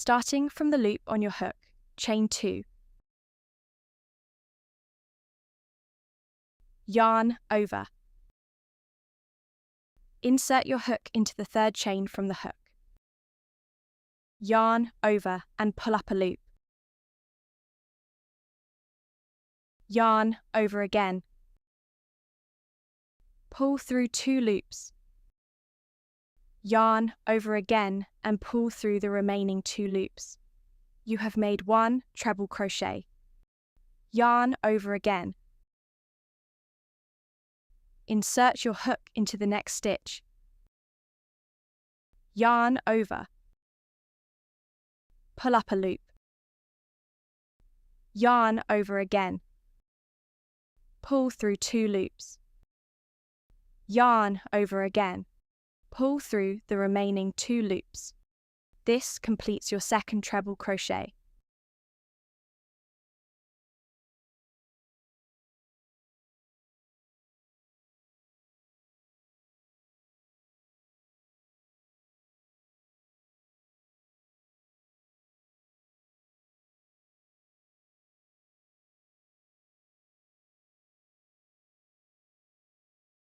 Starting from the loop on your hook, chain 2. Yarn over. Insert your hook into the third chain from the hook. Yarn over and pull up a loop. Yarn over again. Pull through 2 loops. Yarn over again and pull through the remaining 2 loops. You have made 1 treble crochet. Yarn over again. Insert your hook into the next stitch. Yarn over. Pull up a loop. Yarn over again. Pull through 2 loops. Yarn over again. Pull through the remaining 2 loops. This completes your second treble crochet.